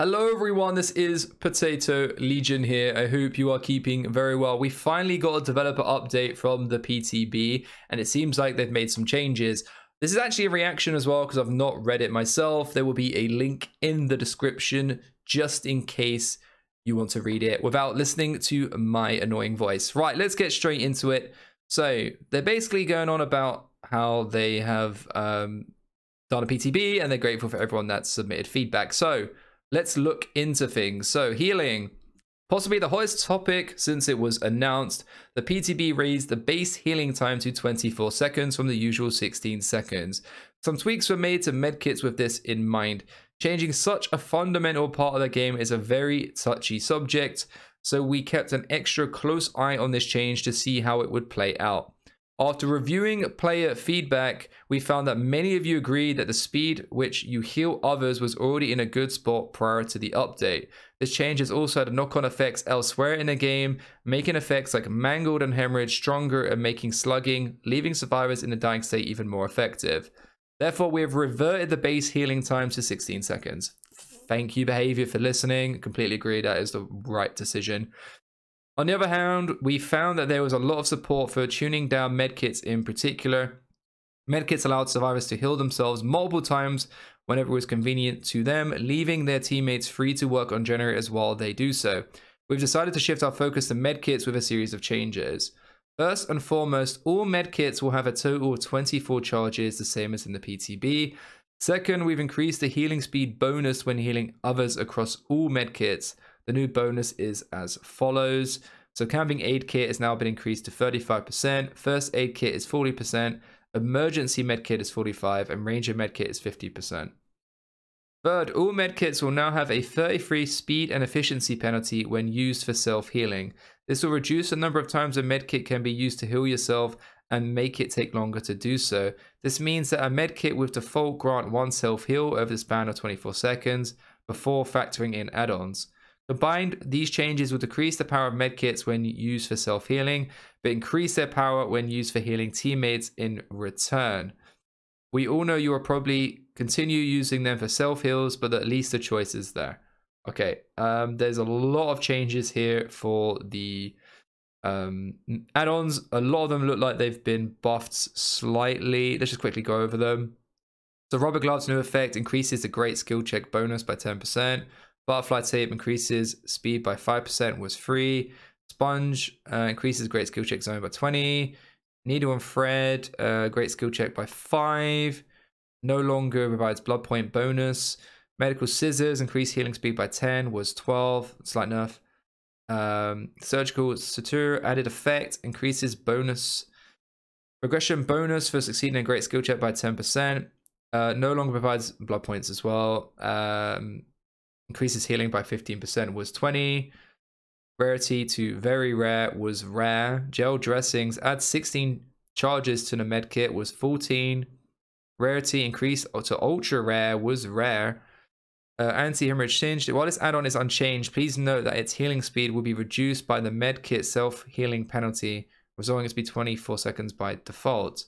Hello everyone, this is PotatoLegion here. I hope you are keeping very well. We finally got a developer update from the PTB and it seems like they've made some changes. This is actually a reaction as well because I've not read it myself. There will be a link in the description just in case you want to read it without listening to my annoying voice. Right, let's get straight into it. So they're basically going on about how they have done a PTB and they're grateful for everyone that's submitted feedback. So let's look into things. So healing, possibly the hottest topic since it was announced. The PTB raised the base healing time to 24 seconds from the usual 16 seconds. Some tweaks were made to medkits with this in mind. Changing such a fundamental part of the game is a very touchy subject, so we kept an extra close eye on this change to see how it would play out. After reviewing player feedback, we found that many of you agreed that the speed which you heal others was already in a good spot prior to the update. This change has also had knock-on effects elsewhere in the game, making effects like mangled and hemorrhage stronger and making slugging, leaving survivors in the dying state even more effective. Therefore, we have reverted the base healing time to 16 seconds. Thank you, Behavior, for listening. Completely agree, that is the right decision. On the other hand, we found that there was a lot of support for tuning down medkits in particular. Medkits allowed survivors to heal themselves multiple times whenever it was convenient to them, leaving their teammates free to work on generators while they do so. We've decided to shift our focus to medkits with a series of changes. First and foremost, all medkits will have a total of 24 charges, the same as in the PTB. Second, we've increased the healing speed bonus when healing others across all medkits. The new bonus is as follows. So camping aid kit has now been increased to 35%, first aid kit is 40%, emergency medkit is 45%, and ranger medkit is 50%. Third, all medkits will now have a 33 speed and efficiency penalty when used for self-healing. This will reduce the number of times a medkit can be used to heal yourself and make it take longer to do so. This means that a medkit with default grant one self-heal over the span of 24 seconds before factoring in add-ons. Combined, these changes will decrease the power of medkits when used for self-healing, but increase their power when used for healing teammates in return. We all know you will probably continue using them for self-heals, but at least the choice is there. Okay, there's a lot of changes here for the add-ons. A lot of them look like they've been buffed slightly. Let's just quickly go over them. So Rubber Gloves new effect increases the great skill check bonus by 10%. Butterfly tape increases speed by 5%, was free. Sponge increases great skill check zone by 20. Needle and thread, great skill check by 5. No longer provides blood point bonus. Medical scissors increase healing speed by 10, was 12. Slight nerf. Surgical suture added effect increases bonus. Regression bonus for succeeding in great skill check by 10%. No longer provides blood points as well. Increases healing by 15%, was 20. Rarity to very rare was rare. Gel dressings add 16 charges to the medkit, was 14. Rarity increase to ultra rare was rare. Anti-hemorrhage singed. While this add-on is unchanged, please note that its healing speed will be reduced by the medkit self-healing penalty, resulting in it to be 24 seconds by default.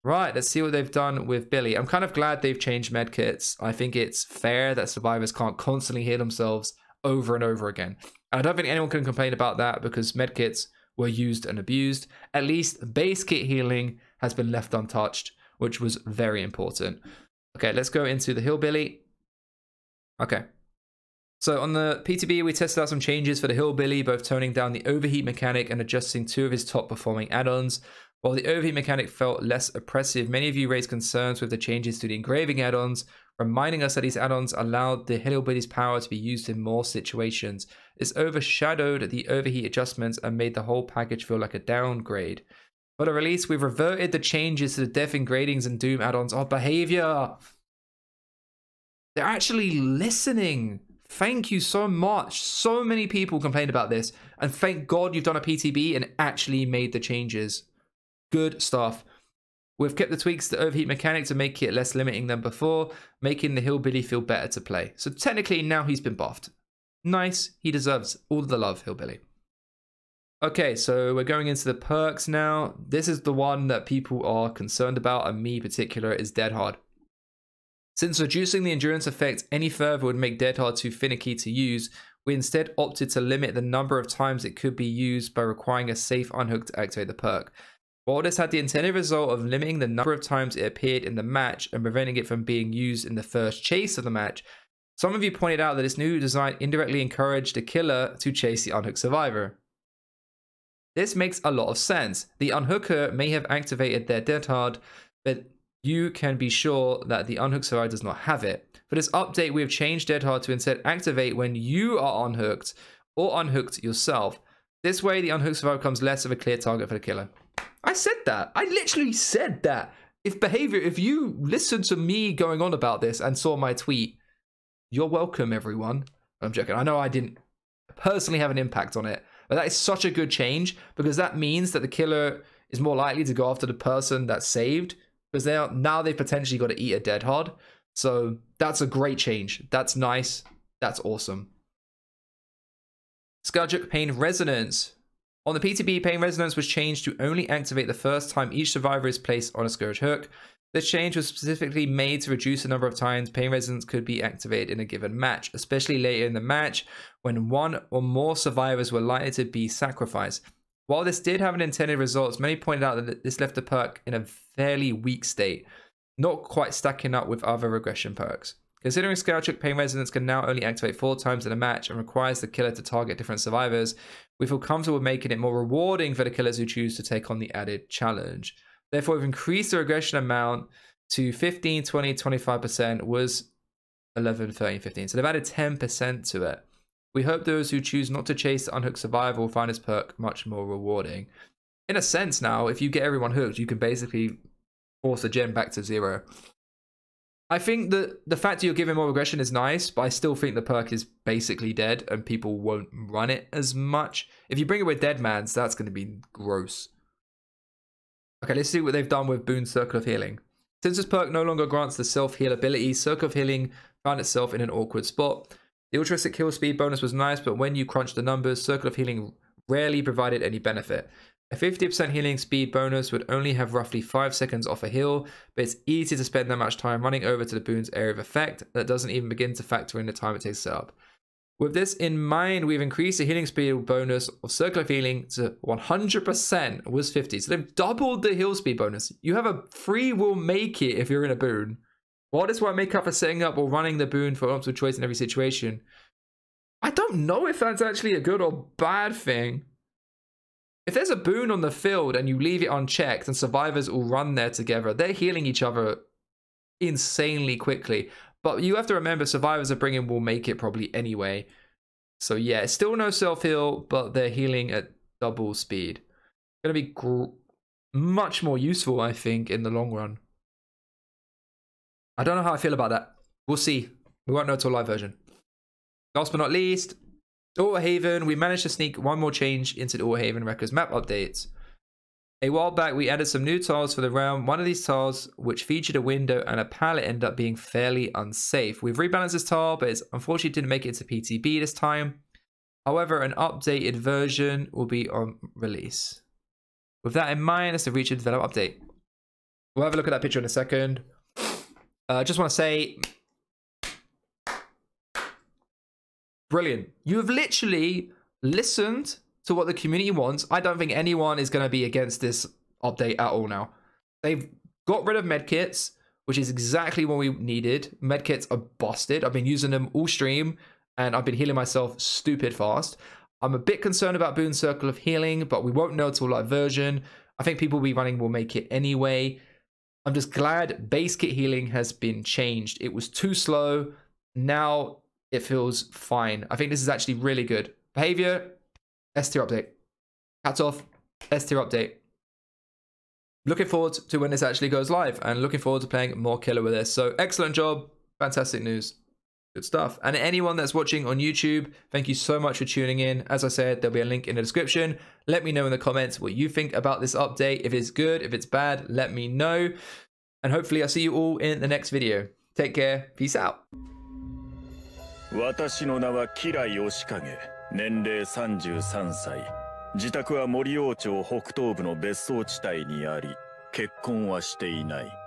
Right, let's see what they've done with Billy. I'm kind of glad they've changed medkits. I think it's fair that survivors can't constantly heal themselves over and over again. I don't think anyone can complain about that because medkits were used and abused. At least base kit healing has been left untouched, which was very important. Okay, let's go into the Hillbilly. Okay. So on the PTB, we tested out some changes for the Hillbilly, both toning down the overheat mechanic and adjusting 2 of his top performing add-ons. While the overheat mechanic felt less oppressive, many of you raised concerns with the changes to the engraving add-ons, reminding us that these add-ons allowed the Hillbilly's power to be used in more situations. This overshadowed the overheat adjustments and made the whole package feel like a downgrade. For the release, we've reverted the changes to the Death Engravings and Doom add-ons. Our behavior! They're actually listening. Thank you so much. So many people complained about this, and thank God you've done a PTB and actually made the changes. Good stuff. We've kept the tweaks to the overheat mechanic to make it less limiting than before, making the Hillbilly feel better to play. So technically now he's been buffed. Nice. He deserves all the love, Hillbilly. Okay, so we're going into the perks now. This is the one that people are concerned about, and me in particular, is dead hard. Since reducing the endurance effect any further would make Dead Hard too finicky to use, we instead opted to limit the number of times it could be used by requiring a safe unhook to activate the perk. While this had the intended result of limiting the number of times it appeared in the match and preventing it from being used in the first chase of the match, some of you pointed out that this new design indirectly encouraged the killer to chase the unhooked survivor. This makes a lot of sense. The unhooker may have activated their Dead Hard, but you can be sure that the unhooked survivor does not have it. For this update, we have changed Dead Hard to instead activate when you are unhooked or unhooked yourself. This way, the unhooked survivor becomes less of a clear target for the killer. I said that. I literally said that. If you listened to me going on about this and saw my tweet, you're welcome, everyone. I'm joking. I know I didn't personally have an impact on it, but that is such a good change because that means that the killer is more likely to go after the person that's saved because now they've potentially got to eat a Dead Hard. So that's a great change. That's nice. That's awesome. Scourge Hook Pain Resonance. On the PTB, Pain Resonance was changed to only activate the first time each survivor is placed on a Scourge Hook. This change was specifically made to reduce the number of times Pain Resonance could be activated in a given match, especially later in the match when one or more survivors were likely to be sacrificed. While this did have an intended result, many pointed out that this left the perk in a fairly weak state, not quite stacking up with other regression perks. Considering Scourge Hook Pain Resonance can now only activate 4 times in a match and requires the killer to target different survivors, we feel comfortable making it more rewarding for the killers who choose to take on the added challenge. Therefore, we've increased the regression amount to 15, 20, 25% was 11, 13, 15. So they've added 10% to it. We hope those who choose not to chase the unhooked survivor will find this perk much more rewarding. In a sense now, if you get everyone hooked, you can basically force a gen back to 0. I think that the fact that you're giving more regression is nice, but I still think the perk is basically dead and people won't run it as much. If you bring it with Dead Man's, that's going to be gross. Okay, let's see what they've done with Boon's Circle of Healing. Since this perk no longer grants the self-heal ability, Circle of Healing found itself in an awkward spot. The altruistic kill speed bonus was nice, but when you crunch the numbers, Circle of Healing rarely provided any benefit. A 50% healing speed bonus would only have roughly 5 seconds off a heal, but it's easy to spend that much time running over to the Boon's area of effect that doesn't even begin to factor in the time it takes to set up. With this in mind, we've increased the healing speed bonus of Circle of Healing to 100%, was 50. So they've doubled the heal speed bonus. You have a free will make it if you're in a Boon. While this won't make up for setting up or running the Boon for optimal choice in every situation, I don't know if that's actually a good or bad thing. If there's a Boon on the field and you leave it unchecked and survivors all run there together, they're healing each other insanely quickly. But you have to remember, survivors are bringing will make it probably anyway. So yeah, it's still no self-heal, but they're healing at double speed. Going to be much more useful, I think, in the long run. I don't know how I feel about that. We'll see. We won't know until live version. Last but not least, Autohaven. We managed to sneak one more change into the Autohaven Records map updates. A while back, we added some new tiles for the round. One of these tiles, which featured a window and a pallet, ended up being fairly unsafe. We've rebalanced this tile, but it unfortunately didn't make it to PTB this time. However, an updated version will be on release. With that in mind, let's reach a develop update. We'll have a look at that picture in a second. Just want to say, brilliant. You have literally listened to what the community wants. I don't think anyone is going to be against this update at all now. They've got rid of medkits, which is exactly what we needed. Medkits are busted. I've been using them all stream, and I've been healing myself stupid fast. I'm a bit concerned about Boon's Circle of Healing, but we won't know till live version. I think people will be running will make it anyway. I'm just glad base kit healing has been changed. It was too slow. Now it feels fine. I think this is actually really good. Behavior, S tier update. Hats off, S tier update. Looking forward to when this actually goes live and looking forward to playing more killer with this. So excellent job. Fantastic news. Good stuff. And anyone that's watching on YouTube, thank you so much for tuning in. As I said, there'll be a link in the description. Let me know in the comments what you think about this update. If it's good, if it's bad, let me know. And hopefully I'll see you all in the next video. Take care. Peace out. 私の名は吉良義景、年齢33歳。自宅は森王町北東部の別荘地帯にあり、結婚はしていない。